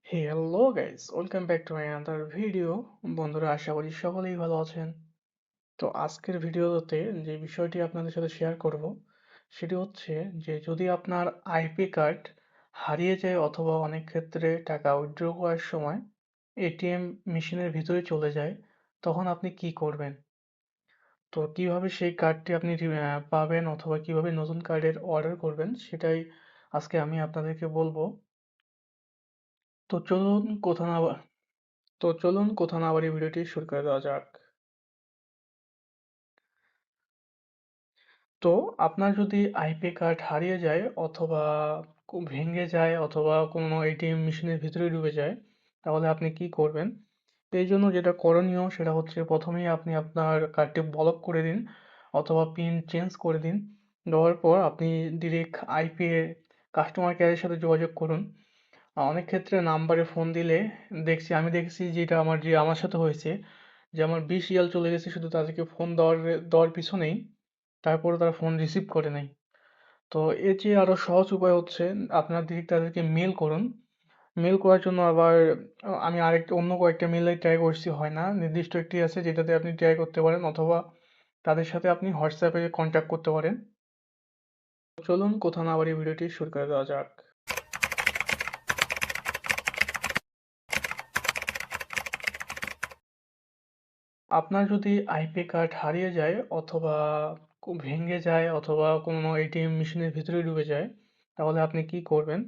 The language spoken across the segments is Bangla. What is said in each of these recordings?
Hello guys, welcome back to my another video. বন্ধুরা, আশা করি সকলেই ভালো আছেন। তো আজকের ভিডিওতে যে বিষয়টি আপনাদের সাথে শেয়ার করব সেটি হচ্ছে যে যদি আপনার আইপি কার্ড হারিয়ে যায় অথবা অনেক ক্ষেত্রে টাকা উইথড্র করার সময় এটিএম মেশিনের ভিতরে চলে যায়, তখন আপনি কি করবেন? তো কিভাবে সেই কার্ডটি আপনি পাবেন অথবা কিভাবে নতুন কার্ডের অর্ডার করবেন সেটাই আজকে আমি আপনাদেরকে বলবো। তো চলুন কোথা না বাড়িয়ে ভিডিওটি শুরু করে দেওয়া যাক। তো আপনার যদি আইপি কার্ড হারিয়ে যায় অথবা ভেঙে যায় অথবা কোনো এটিএম মেশিনের ভিতরে ঢুকে যায়, তাহলে আপনি কি করবেন? এই জন্য যেটা করণীয় সেটা হচ্ছে প্রথমেই আপনি আপনার কার্ডটি ব্লক করে দিন অথবা পিন চেঞ্জ করে দিন। দেওয়ার পর আপনি ডিরেক্ট আইপি কাস্টমার কেয়ারের সাথে যোগাযোগ করুন। অনেক ক্ষেত্রে নাম্বারে ফোন দিলে আমি দেখেছি যেটা আমার সাথে হয়েছে, যে আমার 20 রিয়াল চলে গেছে শুধু তাদেরকে ফোন দেওয়ার পিছনেই। তারপরে তারা ফোন রিসিভ করে নাই। তো এর চেয়ে আরো সহজ উপায় হচ্ছে আপনার ডিরেক্ট তাদেরকে মেল করুন। মেল করার জন্য আবার আমি অন্য কয়েকটা মেলে ট্রাই করছি, হয় না। নির্দিষ্ট একটি আছে যেটাতে আপনি ট্রাই করতে পারেন অথবা তাদের সাথে আপনি হোয়াটসঅ্যাপে কন্ট্যাক্ট করতে পারেন। চলুন কোথা না বাড়িয়ে ভিডিওটি শুরু করে দেওয়া যাক। আপনার যদি আইপি কার্ড হারিয়ে যায় অথবা ভেঙে যায় অথবা কোনো এটিএম মেশিনের ভিতরে ঢুকে যায়, তাহলে আপনি কি করবেন?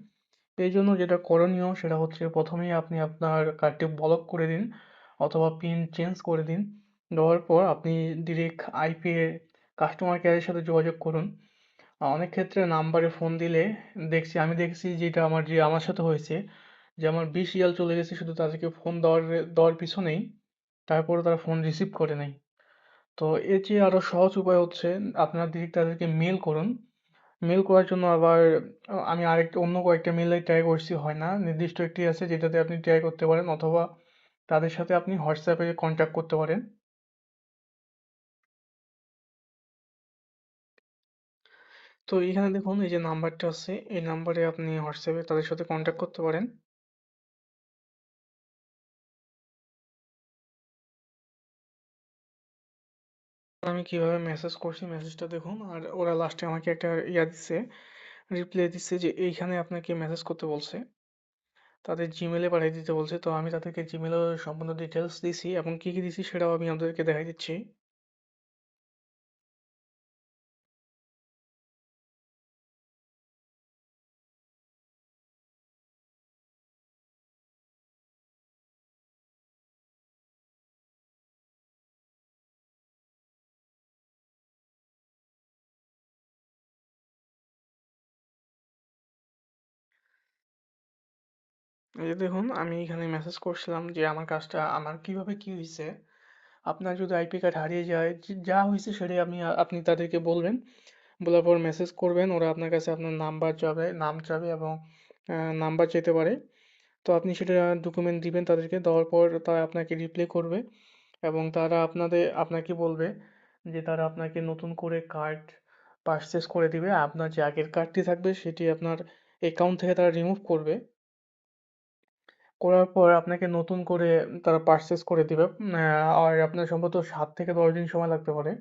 এই জন্য যেটা করণীয় সেটা হচ্ছে প্রথমেই আপনি আপনার কার্ডটি ব্লক করে দিন অথবা পিন চেঞ্জ করে দিন। দেওয়ার পর আপনি ডিরেক্ট আইপি কাস্টমার কেয়ারের সাথে যোগাযোগ করুন। অনেক ক্ষেত্রে নাম্বারে ফোন দিলে আমি দেখেছি যেটা আমার সাথে হয়েছে, যে আমার 20 রিয়াল চলে গেছে শুধু তাদেরকে ফোন দেওয়ার পিছনেই। তারপরে তারা ফোন রিসিভ করে নাই। তো এর চেয়ে আরো সহজ উপায় হচ্ছে আপনার ডিরেক্ট তাদেরকে মেল করুন। মেল করার জন্য আবার আমি অন্য কয়েকটা মেলে ট্রাই করছি, হয় না। নির্দিষ্ট একটি আছে যেটাতে আপনি ট্রাই করতে পারেন অথবা তাদের সাথে আপনি হোয়াটসঅ্যাপে কন্ট্যাক্ট করতে পারেন। তো এখানে দেখুন, এই যে নাম্বারটা আছে, এই নাম্বারে আপনি হোয়াটসঅ্যাপে তাদের সাথে কন্ট্যাক্ট করতে পারেন। আমি কিভাবে মেসেজ করছি মেসেজটা দেখুন, আর ওরা লাস্টে আমাকে একটা দিচ্ছে, রিপ্লাই দিচ্ছে যে এইখানে আপনাকে মেসেজ করতে বলছে, তাদের জিমেলে পাঠিয়ে দিতে বলছে। তো আমি তাদেরকে জিমেলে সম্পূর্ণ ডিটেলস দিছি এবং কি কি দিছি সেটাও আমি আপনাদেরকে দেখাই দিচ্ছি। এই যে দেখুন, আমি এখানে মেসেজ করছিলাম যে আমার কাজটা আমার কিভাবে কি হয়েছে। আপনার যদি আইপি কার্ড হারিয়ে যায়, যা হয়েছে সেটাই আপনি তাদেরকে বলবেন। বলার পর মেসেজ করবেন, ওরা আপনার কাছে আপনার নাম চাবে এবং নাম্বার চাইতে পারে। তো আপনি সেটা ডকুমেন্ট দিবেন তাদেরকে, দেওয়ার পর তারা আপনাকে রিপ্লাই করবে এবং তারা আপনাকে বলবে যে তারা আপনাকে নতুন করে কার্ড পারচেজ করে দিবে। আপনার যে আগের কার্ডটি থাকবে সেটি আপনার অ্যাকাউন্ট থেকে তারা রিমুভ করবে। করার পর আপনাকে নতুন করে তারা পারচেজ করে দিবে। আর আপনার সম্ভবত 7 থেকে 10 দিন সময় লাগতে পারে।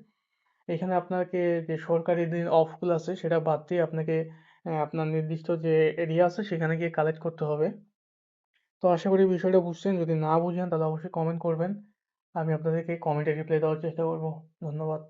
এখানে আপনাকে যে সরকারি দিন অফগুলো আছে সেটা বাদ দিয়ে আপনাকে আপনার নির্দিষ্ট যে এরিয়া আছে সেখানে গিয়ে কালেক্ট করতে হবে। তো আশা করি বিষয়টা বুঝছেন। যদি না বুঝেন তাহলে অবশ্যই কমেন্ট করবেন। আমি আপনাদেরকে কমেন্টে রিপ্লাই দেওয়ার চেষ্টা করব। ধন্যবাদ।